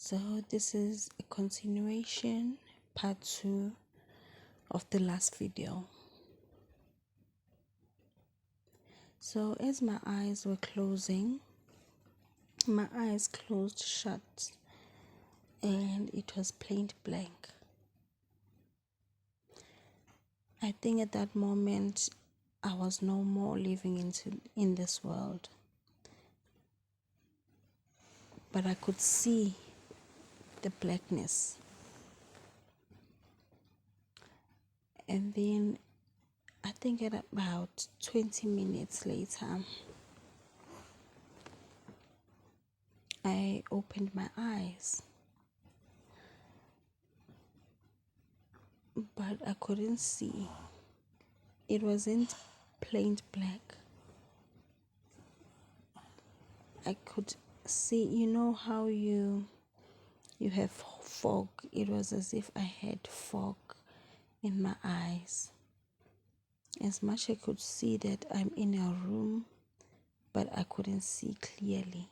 So this is a continuation, part 2 of the last video. So as my eyes were closing, my eyes closed shut and it was plain blank. I think at that moment I was no more living in this world, but I could see the blackness. And then I think at about 20 minutes later, I opened my eyes, but I couldn't see. It wasn't plain black. I could see, you know how you have fog. It was as if I had fog in my eyes. As much I could see that I'm in a room, but I couldn't see clearly.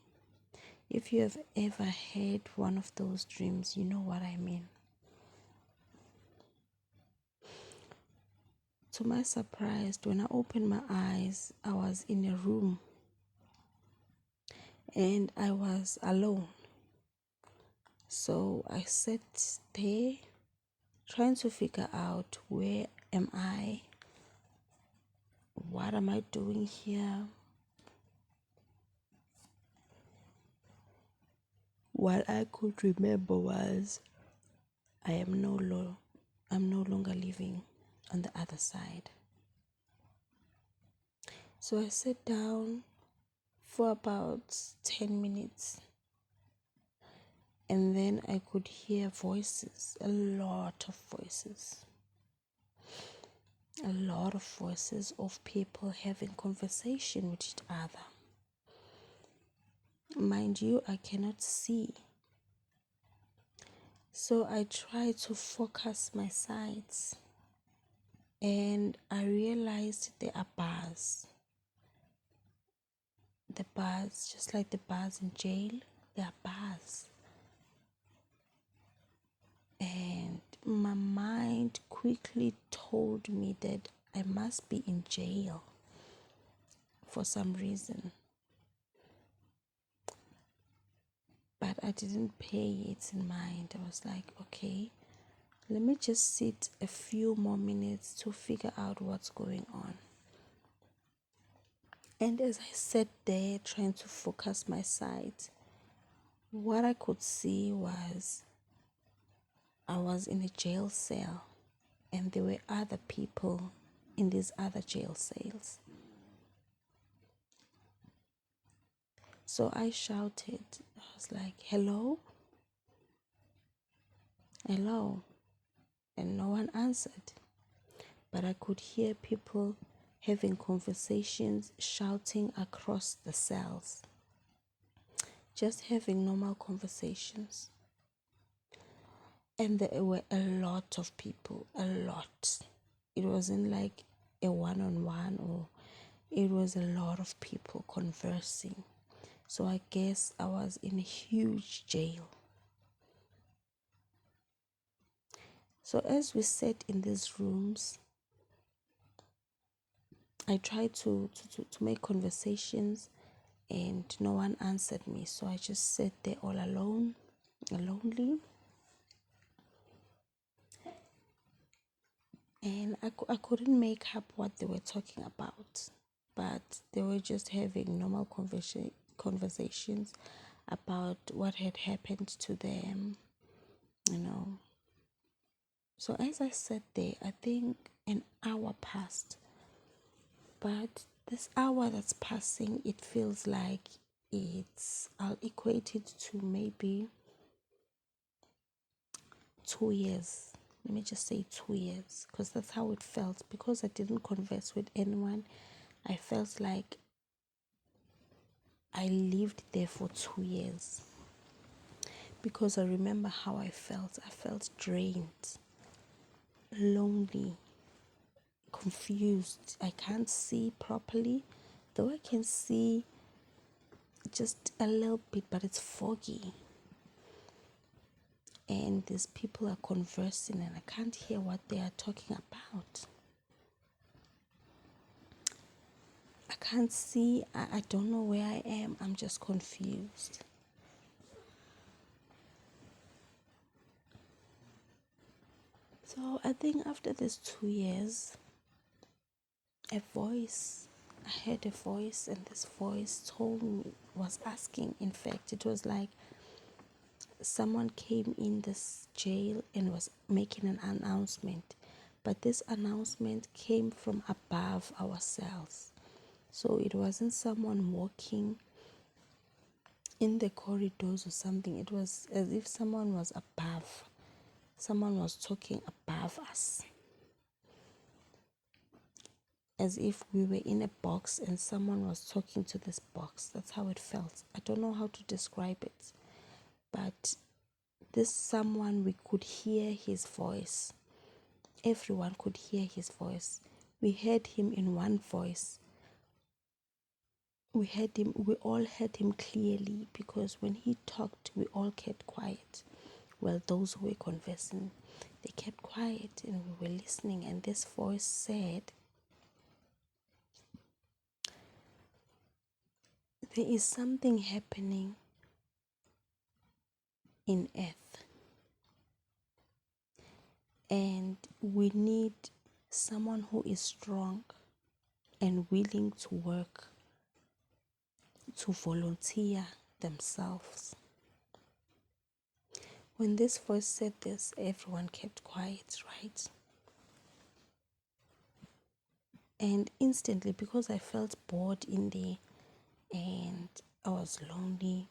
If you have ever had one of those dreams, you know what I mean. To my surprise, when I opened my eyes, I was in a room and I was alone. So I sat there trying to figure out, where am I? What am I doing here? What I could remember was I'm no longer living on the other side. So I sat down for about 10 minutes and then I could hear voices, a lot of voices of people having conversation with each other. Mind you, I cannot see. So I try to focus my sights and I realized there are bars. The bars, just like the bars in jail, there are bars. And my mind quickly told me that I must be in jail for some reason. But I didn't pay it in mind. I was like, okay, let me just sit a few more minutes to figure out what's going on. And as I sat there trying to focus my sight, what I could see was I was in a jail cell and there were other people in these other jail cells. So I shouted, I was like, hello? Hello? And no one answered. But I could hear people having conversations, shouting across the cells. Just having normal conversations. And there were a lot of people, a lot. It wasn't like a one-on-one, or it was a lot of people conversing. So I guess I was in a huge jail. So as we sat in these rooms, I tried to make conversations and no one answered me. So I just sat there all alone, lonely. And I couldn't make up what they were talking about. But they were just having normal conversations about what had happened to them, you know. So as I sat there, I think an hour passed. But this hour that's passing, it feels like I'll equate it to maybe 2 years. Let me just say 2 years, because that's how it felt. Because I didn't converse with anyone, I felt like I lived there for 2 years. Because I remember how I felt. I felt drained, lonely, confused. I can't see properly, though I can see just a little bit, but it's foggy. and these people are conversing and I can't hear what they are talking about. I can't see, I don't know where I am, I'm just confused. So I think after these 2 years, I heard a voice, and this voice told me, was asking, in fact, it was like someone came in this jail and was making an announcement, but this announcement came from above our cells. So it wasn't someone walking in the corridors or something. It was as if someone was talking above us, as if we were in a box and someone was talking to this box. That's how it felt. I don't know how to describe it, but this someone, we could hear his voice. Everyone could hear his voice. We heard him in one voice. We all heard him clearly, because when he talked, we all kept quiet. Well, those who were conversing, they kept quiet and we were listening, and this voice said, there is something happening in earth, and we need someone who is strong and willing to work, to volunteer themselves. When this voice said this, everyone kept quiet, right? And instantly, because I felt bored in there and I was lonely,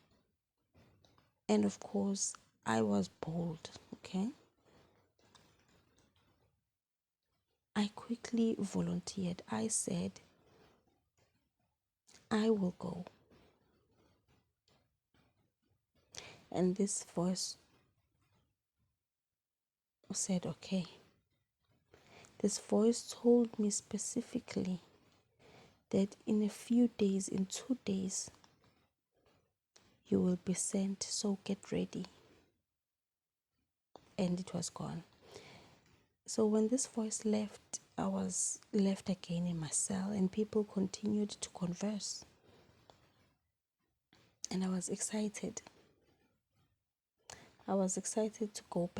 and of course I was bold, okay, I quickly volunteered. I said, I will go. And this voice said, okay. This voice told me specifically that in a few days, in 2 days, you will be sent, so get ready. And it was gone. So when this voice left, I was left again in my cell, and people continued to converse. And I was excited. I was excited to go back.